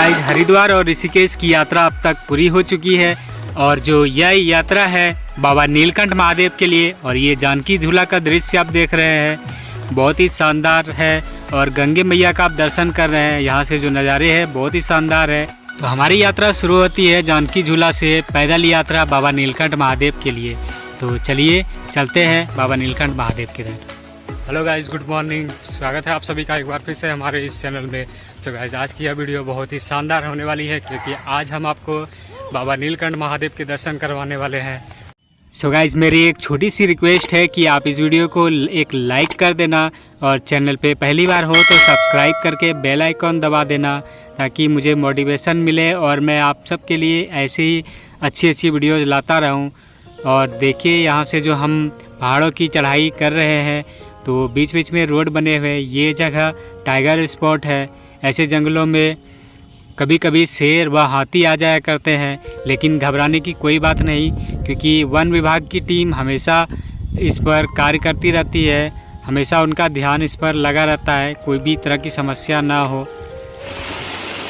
Guys, Haridwar और ऋषिकेश की यात्रा अब तक पूरी हो चुकी है और जो यह यात्रा है बाबा नीलकंठ महादेव के लिए, और ये जानकी झूला का दृश्य आप देख रहे हैं बहुत ही शानदार है और गंगे मैया का आप दर्शन कर रहे हैं। यहाँ से जो नज़ारे हैं बहुत ही शानदार है। तो हमारी यात्रा शुरू होती है जानकी झूला से, पैदल यात्रा बाबा नीलकंठ महादेव के लिए। तो चलिए चलते हैं बाबा नीलकंठ महादेव के दर। Hello guys, good morning. स्वागत है आप सभी का एक बार फिर से हमारे इस चैनल में। तो गाइस, आज की यह वीडियो बहुत ही शानदार होने वाली है क्योंकि आज हम आपको बाबा नीलकंठ महादेव के दर्शन करवाने वाले हैं। सो गाइस, मेरी एक छोटी सी रिक्वेस्ट है कि आप इस वीडियो को एक लाइक कर देना और चैनल पे पहली बार हो तो सब्सक्राइब करके बेल आइकॉन दबा देना ताकि मुझे मोटिवेशन मिले और मैं आप सबके लिए ऐसे ही अच्छी वीडियोज़ लाता रहूं। और देखिए, यहाँ से जो हम पहाड़ों की चढ़ाई कर रहे हैं तो बीच बीच में रोड बने हुए, ये जगह टाइगर स्पॉट है। ऐसे जंगलों में कभी कभी शेर व हाथी आ जाया करते हैं, लेकिन घबराने की कोई बात नहीं क्योंकि वन विभाग की टीम हमेशा इस पर कार्य करती रहती है। हमेशा उनका ध्यान इस पर लगा रहता है, कोई भी तरह की समस्या ना हो।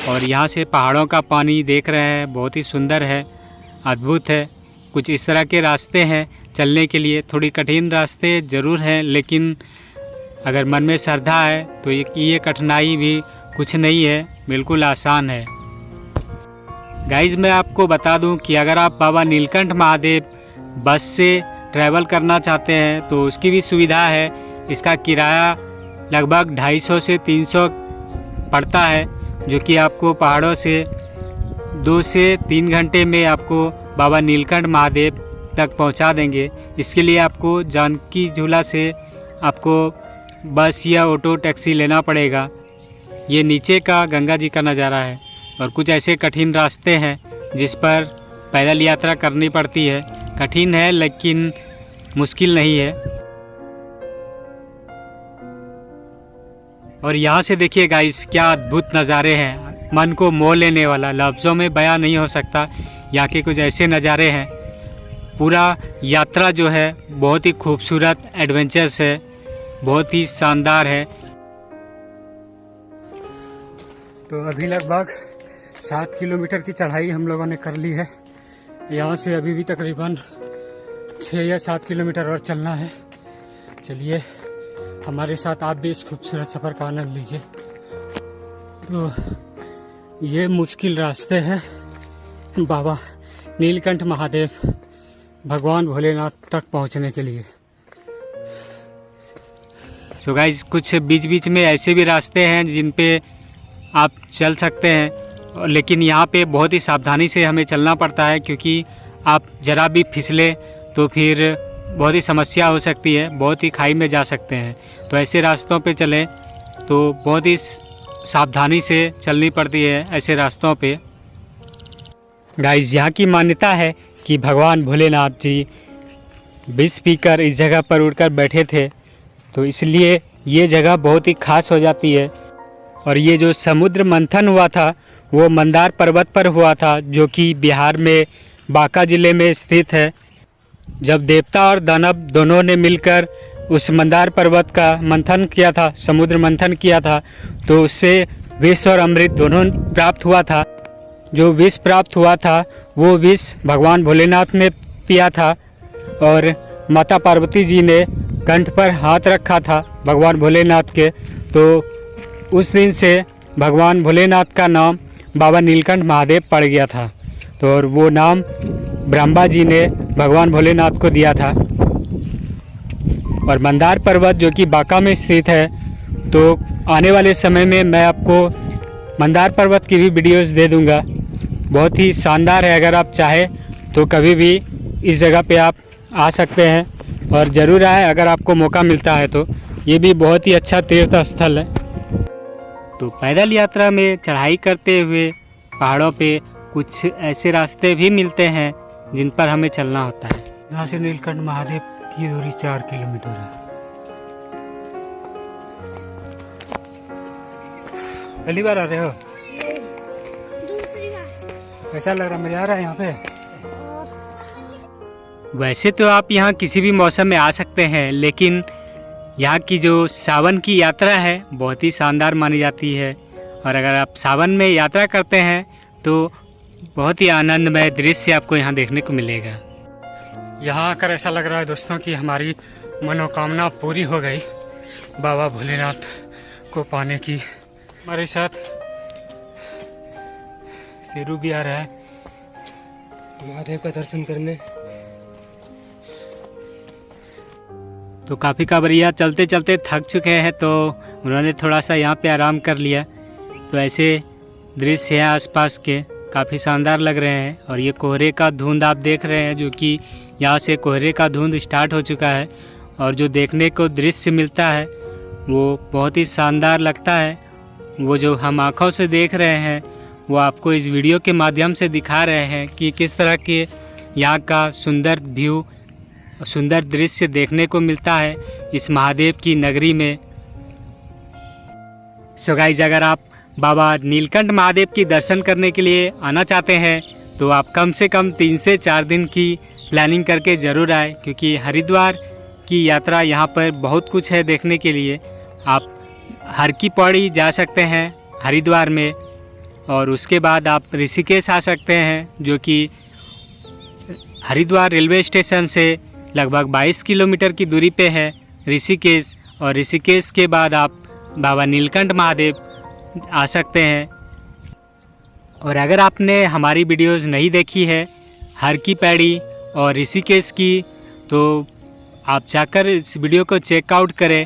और यहाँ से पहाड़ों का पानी देख रहे हैं, बहुत ही सुंदर है, अद्भुत है। कुछ इस तरह के रास्ते हैं चलने के लिए, थोड़ी कठिन रास्ते ज़रूर हैं, लेकिन अगर मन में श्रद्धा है तो ये कठिनाई भी कुछ नहीं है, बिल्कुल आसान है। गाइज, मैं आपको बता दूं कि अगर आप बाबा नीलकंठ महादेव बस से ट्रैवल करना चाहते हैं तो उसकी भी सुविधा है। इसका किराया लगभग 250 से 300 पड़ता है, जो कि आपको पहाड़ों से 2 से 3 घंटे में आपको बाबा नीलकंठ महादेव तक पहुंचा देंगे। इसके लिए आपको जानकी झूला से आपको बस या ऑटो टैक्सी लेना पड़ेगा। ये नीचे का गंगा जी का नज़ारा है और कुछ ऐसे कठिन रास्ते हैं जिस पर पैदल यात्रा करनी पड़ती है। कठिन है लेकिन मुश्किल नहीं है। और यहाँ से देखिए गाइस, क्या अद्भुत नज़ारे हैं, मन को मोह लेने वाला, लफ्ज़ों में बयां नहीं हो सकता। यहाँ के कुछ ऐसे नज़ारे हैं। पूरा यात्रा जो है बहुत ही खूबसूरत एडवेंचर्स है, बहुत ही शानदार है। तो अभी लगभग 7 किलोमीटर की चढ़ाई हम लोगों ने कर ली है। यहाँ से अभी भी तकरीबन 6 या 7 किलोमीटर और चलना है। चलिए हमारे साथ आप भी इस खूबसूरत सफ़र का आनंद लीजिए। तो ये मुश्किल रास्ते हैं बाबा नीलकंठ महादेव भगवान भोलेनाथ तक पहुंचने के लिए। तो गाइस, कुछ बीच बीच में ऐसे भी रास्ते हैं जिन पे आप चल सकते हैं, लेकिन यहाँ पे बहुत ही सावधानी से हमें चलना पड़ता है क्योंकि आप ज़रा भी फिसले तो फिर बहुत ही समस्या हो सकती है, बहुत ही खाई में जा सकते हैं। तो ऐसे रास्तों पे चलें तो बहुत ही सावधानी से चलनी पड़ती है ऐसे रास्तों पे। गाइस, यहाँ की मान्यता है कि भगवान भोलेनाथ जी विष पीकर इस जगह पर उड़कर बैठे थे, तो इसलिए ये जगह बहुत ही खास हो जाती है। और ये जो समुद्र मंथन हुआ था वो मंदार पर्वत पर हुआ था, जो कि बिहार में बांका ज़िले में स्थित है। जब देवता और दानव दोनों ने मिलकर उस मंदार पर्वत का मंथन किया था, समुद्र मंथन किया था, तो उससे विष और अमृत दोनों प्राप्त हुआ था। जो विष प्राप्त हुआ था वो विष भगवान भोलेनाथ ने पिया था और माता पार्वती जी ने कंठ पर हाथ रखा था भगवान भोलेनाथ के। तो उस दिन से भगवान भोलेनाथ का नाम बाबा नीलकंठ महादेव पड़ गया था। तो और वो नाम ब्रह्मा जी ने भगवान भोलेनाथ को दिया था। और मंदार पर्वत जो कि बांका में स्थित है, तो आने वाले समय में मैं आपको मंदार पर्वत की भी वीडियोस दे दूंगा। बहुत ही शानदार है, अगर आप चाहें तो कभी भी इस जगह पे आप आ सकते हैं और ज़रूर आए अगर आपको मौका मिलता है तो। ये भी बहुत ही अच्छा तीर्थ स्थल है। तो पैदल यात्रा में चढ़ाई करते हुए पहाड़ों पे कुछ ऐसे रास्ते भी मिलते हैं जिन पर हमें चलना होता है। यहाँ से नीलकंठ महादेव की दूरी 4 किलोमीटर है। पहली बार आ रहे हो? कैसा लग रहा है? मजा आ रहा है यहाँ पे? वैसे तो आप यहाँ किसी भी मौसम में आ सकते हैं, लेकिन यहाँ की जो सावन की यात्रा है बहुत ही शानदार मानी जाती है और अगर आप सावन में यात्रा करते हैं तो बहुत ही आनंदमय दृश्य आपको यहाँ देखने को मिलेगा। यहाँ आकर ऐसा लग रहा है दोस्तों कि हमारी मनोकामना पूरी हो गई बाबा भोलेनाथ को पाने की। हमारे साथ शेरू भी आ रहा है महादेव का दर्शन करने। तो काफ़ी कांवरिया चलते चलते थक चुके हैं तो उन्होंने थोड़ा सा यहाँ पे आराम कर लिया। तो ऐसे दृश्य हैं आसपास के, काफ़ी शानदार लग रहे हैं। और ये कोहरे का धुंध आप देख रहे हैं, जो कि यहाँ से कोहरे का धुंध स्टार्ट हो चुका है और जो देखने को दृश्य मिलता है वो बहुत ही शानदार लगता है। वो जो हम आँखों से देख रहे हैं वो आपको इस वीडियो के माध्यम से दिखा रहे हैं कि किस तरह के यहाँ का सुंदर व्यू, सुंदर दृश्य देखने को मिलता है इस महादेव की नगरी में। सो गाइस, अगर आप बाबा नीलकंठ महादेव की दर्शन करने के लिए आना चाहते हैं तो आप कम से कम 3 से 4 दिन की प्लानिंग करके ज़रूर आए, क्योंकि हरिद्वार की यात्रा यहाँ पर बहुत कुछ है देखने के लिए। आप हर की पौड़ी जा सकते हैं हरिद्वार में, और उसके बाद आप ऋषिकेश आ सकते हैं, जो कि हरिद्वार रेलवे स्टेशन से लगभग 22 किलोमीटर की दूरी पे है ऋषिकेश। और ऋषिकेश के बाद आप बाबा नीलकंठ महादेव आ सकते हैं। और अगर आपने हमारी वीडियोज़ नहीं देखी है हर की पैड़ी और ऋषिकेश की, तो आप जाकर इस वीडियो को चेकआउट करें।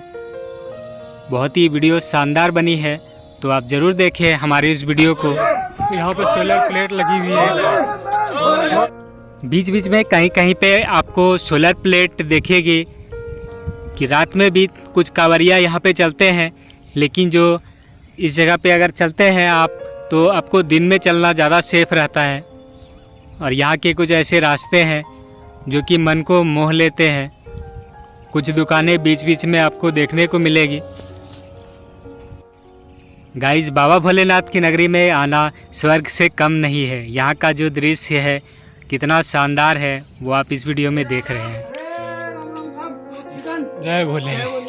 बहुत ही वीडियो शानदार बनी है, तो आप ज़रूर देखें हमारी इस वीडियो को। यहाँ पर सोलर प्लेट लगी हुई है, बीच बीच में कहीं कहीं पे आपको सोलर प्लेट देखेगी कि रात में भी कुछ कांवरिया यहाँ पे चलते हैं। लेकिन जो इस जगह पे अगर चलते हैं आप, तो आपको दिन में चलना ज़्यादा सेफ रहता है। और यहाँ के कुछ ऐसे रास्ते हैं जो कि मन को मोह लेते हैं। कुछ दुकानें बीच बीच में आपको देखने को मिलेगी। गाइस, बाबा भोलेनाथ की नगरी में आना स्वर्ग से कम नहीं है। यहाँ का जो दृश्य है कितना शानदार है वो आप इस वीडियो में देख रहे हैं। जय भोले।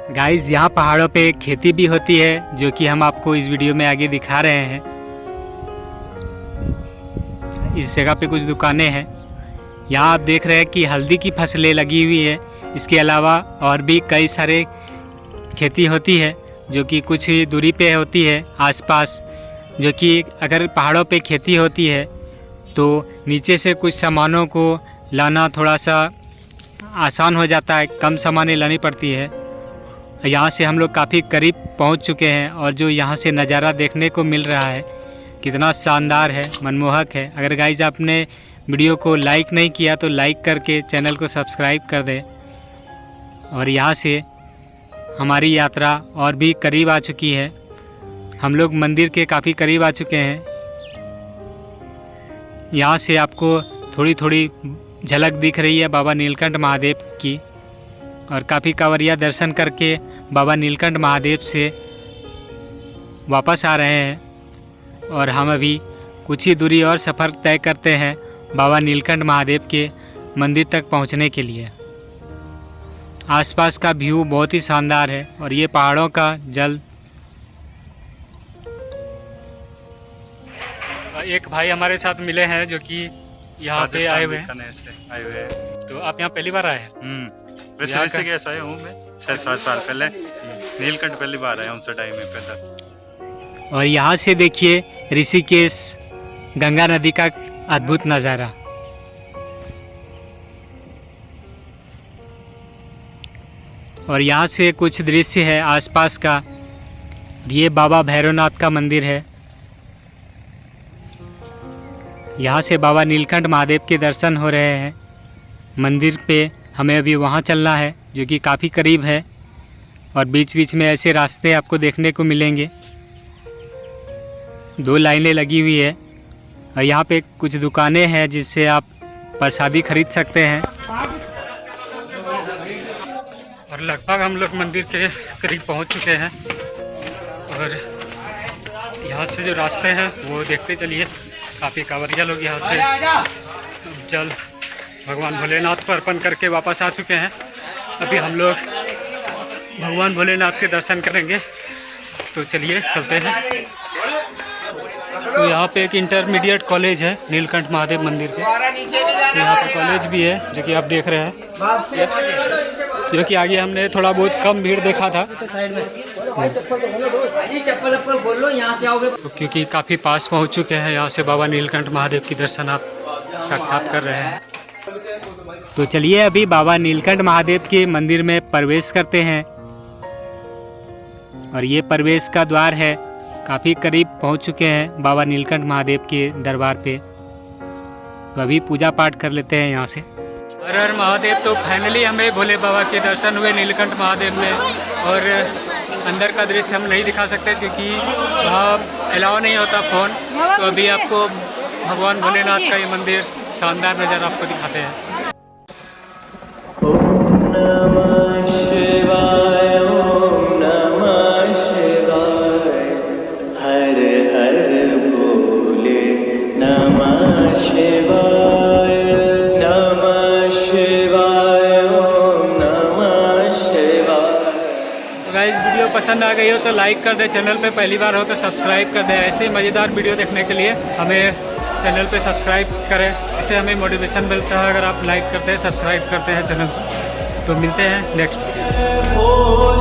गाइस, यहाँ पहाड़ों पे खेती भी होती है, जो कि हम आपको इस वीडियो में आगे दिखा रहे हैं। इस जगह पे कुछ दुकानें हैं। यहाँ आप देख रहे हैं कि हल्दी की फसलें लगी हुई है। इसके अलावा और भी कई सारे खेती होती है, जो कि कुछ ही दूरी पे होती है आसपास। जो कि अगर पहाड़ों पे खेती होती है तो नीचे से कुछ सामानों को लाना थोड़ा सा आसान हो जाता है, कम सामानें लानी पड़ती है। यहाँ से हम लोग काफ़ी करीब पहुँच चुके हैं और जो यहाँ से नज़ारा देखने को मिल रहा है कितना शानदार है, मनमोहक है। अगर गाइज आपने वीडियो को लाइक नहीं किया तो लाइक करके चैनल को सब्सक्राइब कर दें। और यहाँ से हमारी यात्रा और भी करीब आ चुकी है, हम लोग मंदिर के काफ़ी करीब आ चुके हैं। यहाँ से आपको थोड़ी थोड़ी झलक दिख रही है बाबा नीलकंठ महादेव की। और काफ़ी कांवरिया दर्शन करके बाबा नीलकंठ महादेव से वापस आ रहे हैं। और हम अभी कुछ ही दूरी और सफ़र तय करते हैं बाबा नीलकंठ महादेव के मंदिर तक पहुंचने के लिए। आसपास का व्यू बहुत ही शानदार है और ये पहाड़ों का जल। एक भाई हमारे साथ मिले हैं जो कि यहाँ पे आए हुए हैं। तो आप यहाँ पहली बार आए हैं? वैसे ऋषिकेश आया हूँ मैं 6-7 साल पहले। नीलकंठ पहली बार आया हूँ चढ़ाई में पहले। और यहाँ से देखिए ऋषिकेश गंगा नदी का अद्भुत नज़ारा। और यहाँ से कुछ दृश्य है आसपास का। ये बाबा भैरवनाथ का मंदिर है। यहाँ से बाबा नीलकंठ महादेव के दर्शन हो रहे हैं। मंदिर पे हमें अभी वहाँ चलना है जो कि काफ़ी करीब है। और बीच बीच में ऐसे रास्ते आपको देखने को मिलेंगे। 2 लाइनें लगी हुई है और यहाँ पे कुछ दुकानें हैं जिससे आप प्रसादी खरीद सकते हैं। और लगभग हम लोग मंदिर के करीब पहुँच चुके हैं। और यहाँ से जो रास्ते हैं वो देखते चलिए। काफ़ी कांवरिया लोग यहाँ से जल भगवान भोलेनाथ पर अर्पण करके वापस आ चुके हैं। अभी हम लोग भगवान भोलेनाथ के दर्शन करेंगे, तो चलिए चलते हैं। तो यहाँ पे एक इंटरमीडिएट कॉलेज है नीलकंठ महादेव मंदिर के, तो यहाँ पे कॉलेज भी है जो कि आप देख रहे हैं, जो कि आगे हमने थोड़ा बहुत कम भीड़ देखा था, तो क्योंकि काफ़ी पास पहुँच चुके हैं यहाँ से बाबा नीलकंठ महादेव की दर्शन आप साक्षात कर रहे हैं। तो चलिए अभी बाबा नीलकंठ महादेव के मंदिर में प्रवेश करते हैं, और ये प्रवेश का द्वार है, काफ़ी करीब पहुंच चुके हैं बाबा नीलकंठ महादेव के दरबार पे, तो अभी पूजा पाठ कर लेते हैं यहाँ से। हर हर महादेव। तो फाइनली हमें भोले बाबा के दर्शन हुए नीलकंठ महादेव में, और अंदर का दृश्य हम नहीं दिखा सकते क्योंकि वहाँ अलाउ नहीं होता फ़ोन, तो अभी आपको भगवान भोलेनाथ का ये मंदिर शानदार नज़र आपको दिखाते हैं। वीडियो पसंद आ गई हो तो लाइक कर दे, चैनल पे पहली बार हो तो सब्सक्राइब कर दे। ऐसे ही मज़ेदार वीडियो देखने के लिए हमें चैनल पे सब्सक्राइब करें, इससे हमें मोटिवेशन मिलता है। अगर आप लाइक करते हैं, सब्सक्राइब करते हैं चैनल, तो मिलते हैं नेक्स्ट वीडियो।